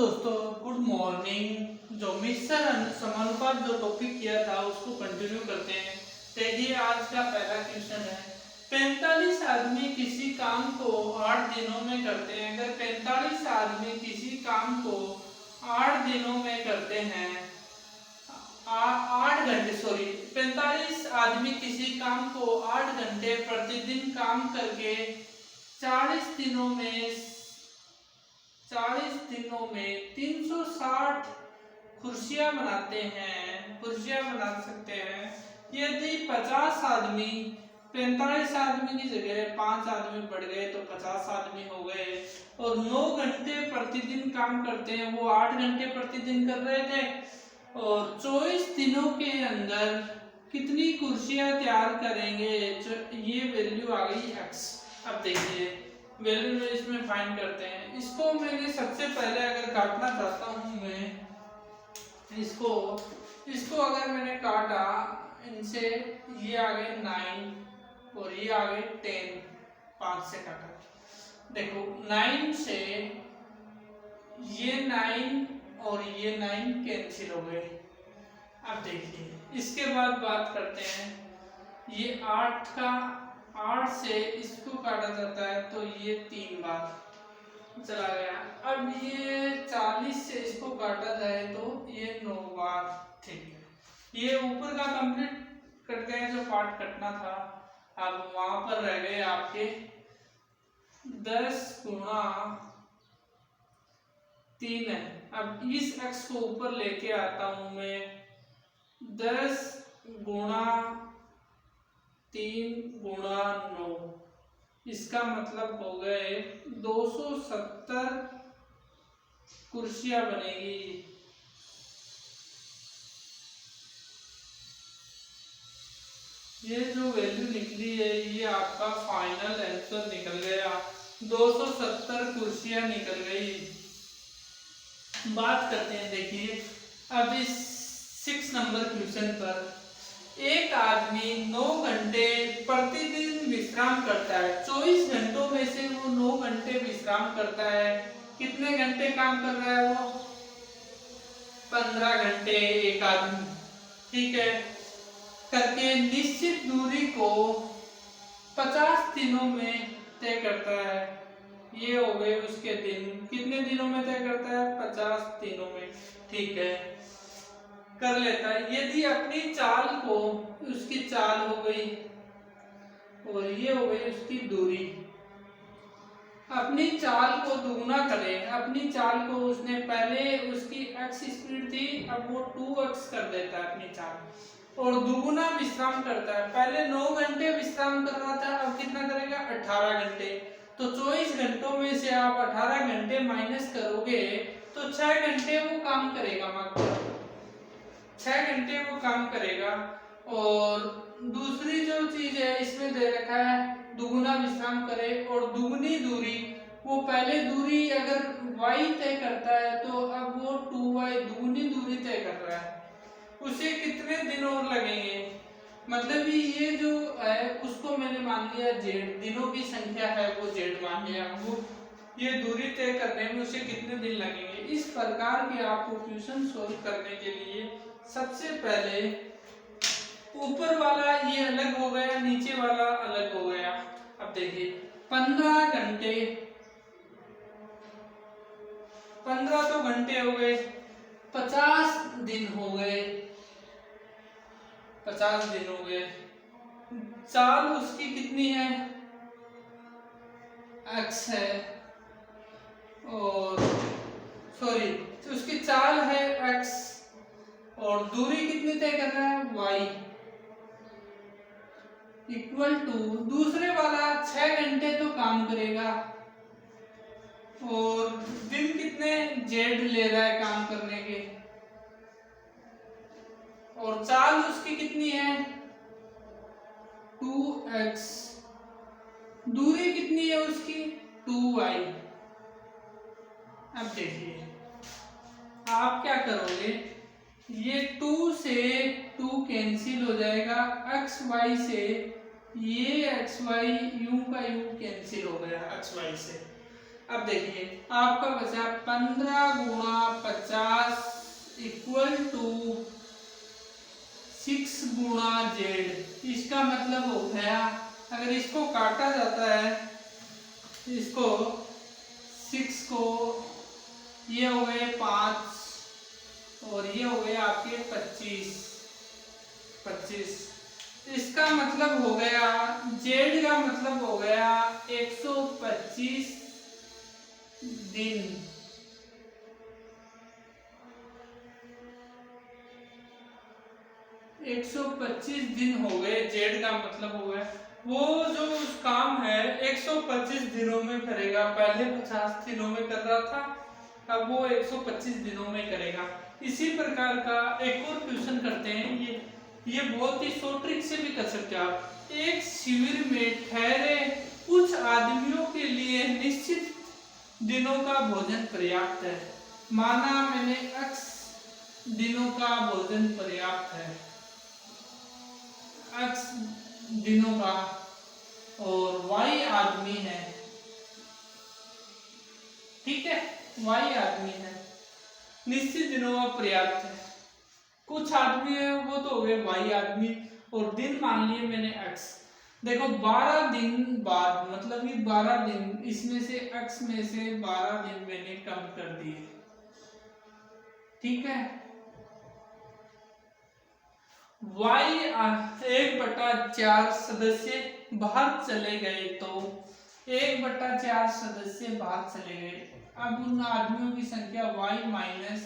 दोस्तों, good morning. जो मिश्र समानुपात जो टॉपिक किया था उसको कंटिन्यू करते हैं। देखिए, आज का पहला क्वेश्चन है, 45 आदमी किसी काम को 8 दिनों में करते हैं। अगर 45 आदमी किसी काम को 8 दिनों में करते हैं, 8 घंटे 45 आदमी किसी काम को 8 घंटे प्रतिदिन काम करके 40 दिनों में 360 कुर्सियां बना सकते हैं। यदि 50 आदमी 45 आदमी की जगह 5 आदमी बढ़ गए तो 50 आदमी हो गए और 9 घंटे प्रतिदिन काम करते हैं। वो 8 घंटे प्रतिदिन कर रहे थे और 24 दिनों के अंदर कितनी कुर्सियां तैयार करेंगे। ये वैल्यू आ गई x। अब देखिए, वैल्यू में इसमें फाइंड करते हैं। इसको मैंने सबसे पहले अगर काटना चाहता हूं, मैं इसको अगर मैंने काटा, इनसे ये आ गए 9 और ये आ गए 10, 5 से काटा। देखो 9 से ये 9 और ये 9 कैंसिल हो गए। अब देखिए, इसके बाद बात करते हैं, ये 8 से इसको काटा जाता है तो ये 3 बार चला गया। अब ये 40 से इसको काटा जाए तो ये 9 बार। ठीक है, ये ऊपर का कंप्लीट कट गया जो पार्ट कटना था। अब वहां पर रह गए आपके 10 गुणा 3 है। अब इस x को ऊपर लेके आता हूं मैं, 10 गुणा 3 गुणा 9, इसका मतलब हो गए 270 कुर्सियां बनेगी। ये जो वैल्यू निकली है ये आपका फाइनल आंसर निकल गया, 270 कुर्सियां निकल गई। बात करते हैं, देखिए अब इस 6 नंबर क्वेश्चन पर, एक आदमी 9 घंटे प्रतिदिन विश्राम करता है। 24 घंटों में से वो 9 घंटे विश्राम करता है। कितने घंटे काम कर रहा है वो? 15 घंटे एक आदमी, ठीक है, करके निश्चित दूरी को 50 दिनों में तय करता है। ये हो गए उसके दिन। कितने दिनों में तय करता है? 50 दिनों में। ठीक है, कर लेता है। यदि अपनी चाल को, उसकी चाल हो गई और ये हो गई उसकी दूरी, अपनी चाल को दुगुना करें। अपनी चाल को उसने पहले, उसकी x स्पीड थी, अब वो 2x कर देता है अपनी चाल और दुगुना विश्राम करता है। पहले 9 घंटे विश्राम कर रहा था, अब कितना करेगा? 18 घंटे। तो 24 घंटों में से आप 18 घंटे माइनस करोगे तो 6 घंटे वो काम करेगा, मात्र 6 घंटे वो काम करेगा। और दूसरी जो चीज है इसमें दे रखा है दुगुना विश्राम करे और दुगनी दूरी, वो पहले दूरी अगर y तय करता है तो अब वो 2y दुगनी दूरी तय कर रहा है। उसे कितने दिन और लगेंगे? मतलब ये जो है उसको मैंने मान लिया z, दिनों की संख्या है वो z मान लिया। वो ये दूरी तय करने में उसे कितने दिन लगेंगे। इस प्रकार के आपको क्वेश्चन सोल्व करने के लिए सबसे पहले ऊपर वाला ये अलग हो गया, नीचे वाला अलग हो गया। अब देखिए 15 घंटे, 15 तो घंटे हो गए, 50 दिन हो गए, 50 दिन हो गए। चाल उसकी कितनी है? x है, और तो उसकी चाल है x और दूरी कितनी तय कर रहा है? y इक्वल टू, दूसरे वाला 6 घंटे तो काम करेगा और दिन कितने z ले रहा है काम करने के, और चाल उसकी कितनी है? 2x, दूरी कितनी है उसकी? 2y। अब देखिए आप क्या करोगे, ये 2 से 2 कैंसिल हो जाएगा, x y से ये x y, u का u कैंसिल हो गया x y से। अब देखिए आपका बचा 15 गुणा 50 इक्वल टू 6 गुणा जेड। इसका मतलब हो गया, अगर इसको काटा जाता है, इसको 6 को, ये हो गए 5 और ये हो गए आपके 25। इसका मतलब हो गया, जेड का मतलब हो गया 125 दिन। एक 125 दिन हो गए, जेड का मतलब हो गया वो जो काम है 125 दिनों में करेगा। पहले 50 दिनों में कर रहा था, अब वो 125 दिनों में करेगा। इसी प्रकार का एक और क्वेश्चन करते हैं। ये बहुत ही शॉर्ट ट्रिक से भी कर सकते हो आप। एक शिविर में ठहरे कुछ आदमियों के लिए निश्चित दिनों का भोजन पर्याप्त है। माना मैंने x दिनों का भोजन पर्याप्त है, x दिनों का, और y आदमी है, ठीक है, y आदमी है, निश्चित दिनों का पर्याप्त है। कुछ आदमी है वो तो हो गए y आदमी, और दिन मान लिए मैंने x। देखो 12 दिन बाद, मतलब ये 12 दिन, इसमें से x में से 12 दिन मैंने कम कर दिए, ठीक है। y 1/4 सदस्य बाहर चले गए, तो 1/4 सदस्य बाहर चले गए। अब उन आदमियों की संख्या y माइनस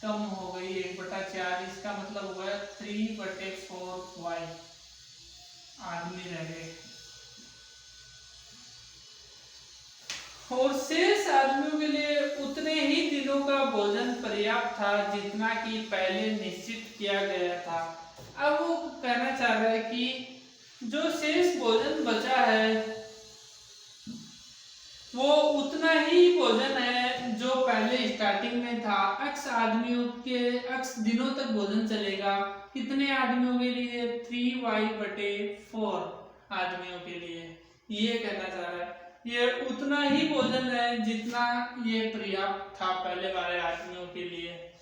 कम हो गई 1/4, इसका मतलब हुआ 3/4 y आदमी रह गए, और शेष आदमियों के लिए उतने ही दिनों का भोजन पर्याप्त था जितना कि पहले निश्चित किया गया था। अब वो कहना चाह रहा है कि जो शेष भोजन बचा है वो उतना ही भोजन है जो पहले स्टार्टिंग में था। x आदमियों के x दिनों तक भोजन चलेगा। कितने आदमियों के लिए? 3y/4 आदमियों के लिए। ये कहना चाह रहा है ये उतना ही भोजन है जितना ये पर्याप्त था पहले वाले आदमियों के लिए।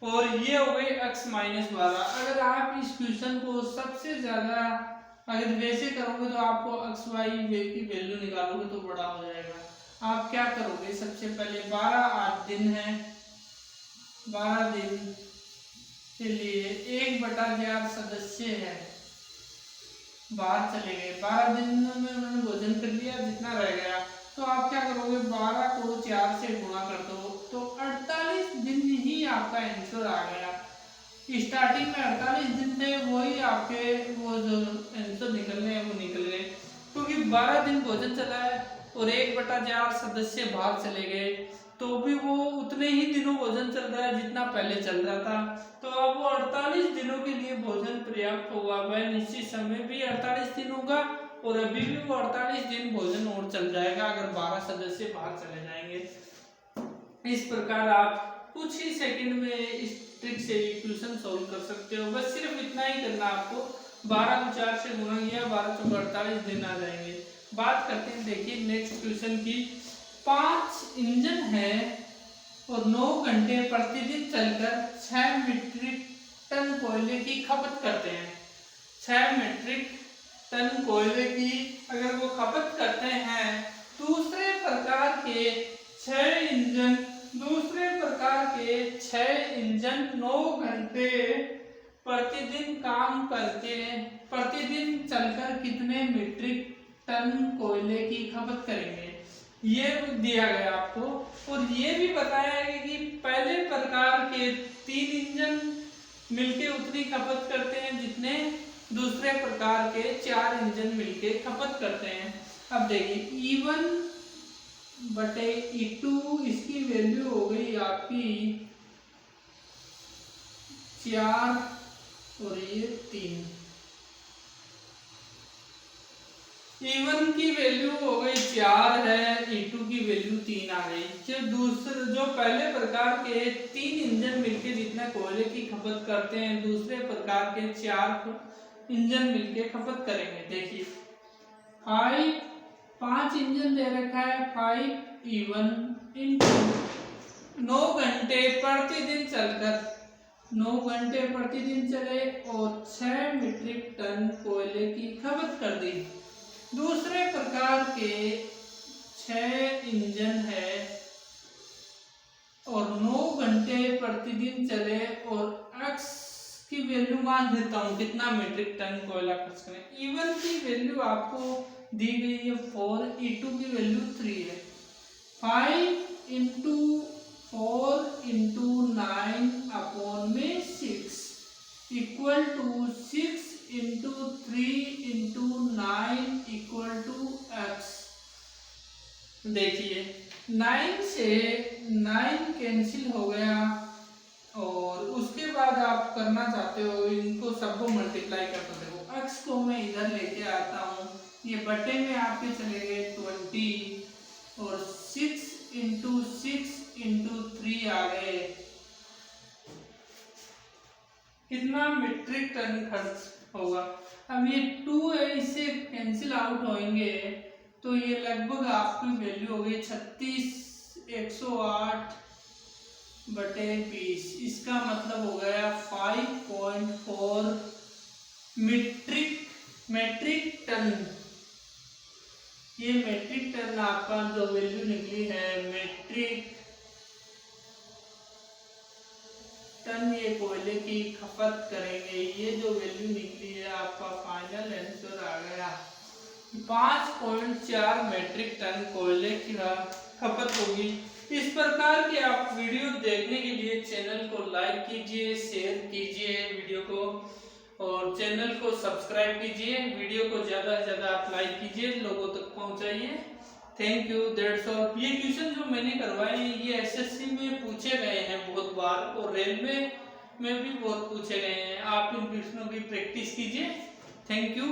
और ये हो गई x-12। अगर आप इस क्वेश्चन को सबसे ज्यादा अगर वैसे करोगे तो आपको x y की वैल्यू निकालोगे तो बड़ा हो जाएगा। आप क्या करोगे? सबसे पहले 12 दिन है, 12 दिन के लिए 1/4 सदस्य है बाहर चले गए। 12 दिन में उन्होंने भोजन कर लिया, जितना रह गया तो आप क्या करोगे? 12 को 4 से गुणा कर दो तो 48 दिन ही आपका आंसर आ गया। स्टार्टिंग में 48 दिन थे, वही आपके वो जो आंसर निकलने हैं वो निकल गए, क्योंकि 12 दिन भोजन चला है और 1/4 सदस्य बाहर चले गए, तो भी वो उतने ही दिनों भोजन चल रहा है जितना पहले चल रहा था। तो अब वो 48 दिनों के लिए भोजन पर्याप्त होगा। वह निश्चित समय भी 48 दिन होगा और अभी भी वो 48 दिन भोजन और चल जाएगा अगर 12 सदस्य बाहर चले जाएंगे। इस प्रकार आप कुछ ही सेकंड में इस ट्रिक से इक्वेशन सॉल्व कर सकते हो। बस सिर्फ इतना ही करना आपको। 12 को 4 से गुणा किया, 12 चौक 48 दिन आ जाएंगे। बात करते हैं, देखिए नेक्स्ट क्वेश्चन की। 5 इंजन है और 9 घंटे प्रतिदिन चलकर 6 मीट्रिक टन कोयले की खपत करते हैं। 6 मीट्रिक टन कोयले की अगर वो खपत करते हैं, दूसरे प्रकार के 6 इंजन 9 घंटे प्रतिदिन काम करके प्रतिदिन चलकर कितने मीट्रिक टन कोयले की खपत करेंगे, ये दिया गया आपको। और ये भी बताया है कि पहले प्रकार के 3 इंजन मिलके उतनी खपत करते हैं जितने दूसरे प्रकार के 4 इंजन मिलके खपत करते हैं। अब देखिए E1/E2 इसकी वैल्यू हो गई आपकी 4 और ये 3। E1 की वैल्यू हो गई 4 है, E2 की वैल्यू 3 आ गई। जो पहले प्रकार के 3 इंजन मिलके जितना कोयले की खपत करते हैं, दूसरे प्रकार के 4 इंजन मिलके खपत करेंगे। देखिए 5 इंजन दे रखा है, 5 E1 इंटू 9 घंटे प्रतिदिन चलकर 9 घंटे प्रतिदिन चले और 6 मीट्रिक टन कोयले की खपत कर दी। दूसरे प्रकार के 6 इंजन है और 9 घंटे प्रतिदिन चले और x की वैल्यू मान देता हूँ कितना मीट्रिक टन कोयला खर्च करें। E1 की वैल्यू आपको दी गई है 4, E2 की वैल्यू 3 है। 5 इंटू 4 इंटू 9 अपॉन में 6 equal to 6 into 3 into 9 equal to x। देखिए 9 से 9 कैंसिल हो गया और उसके बाद आप करना चाहते हो इनको सबको मल्टीप्लाई कर दो। देखो x को मैं इधर लेके आता हूँ, ये बटे में आपके चले गए 20 और 6 इंटू 6 इंटू 3 आ गए कितना मीट्रिक टन खर्च होगा। अब ये 2 है, इससे कैंसिल आउट होंगे तो ये लगभग आपकी वैल्यू हो गई 36,108 बटे 20। इसका मतलब हो गया 5.4 मेट्रिक टन। ये मेट्रिक टन आपका जो वैल्यू निकली है मेट्रिक टन ये कोयले की खपत करेंगे। ये जो वैल्यू निकली है आपका फाइनल आंसर आ गया 5.4 मेट्रिक टन कोयले की खपत होगी। इस प्रकार के आप वीडियो देखने के लिए चैनल को लाइक कीजिए, शेयर कीजिए वीडियो को और चैनल को सब्सक्राइब कीजिए। वीडियो को ज़्यादा से ज़्यादा आप लाइक कीजिए, लोगों तक पहुंचाइए। Thank you, that's all. ये क्वेश्चन जो मैंने करवाए हैं ये एसएससी में पूछे गए हैं बहुत बार और रेलवे में भी बहुत पूछे गए हैं। आप इन क्वेश्चनों की प्रैक्टिस कीजिए। Thank you.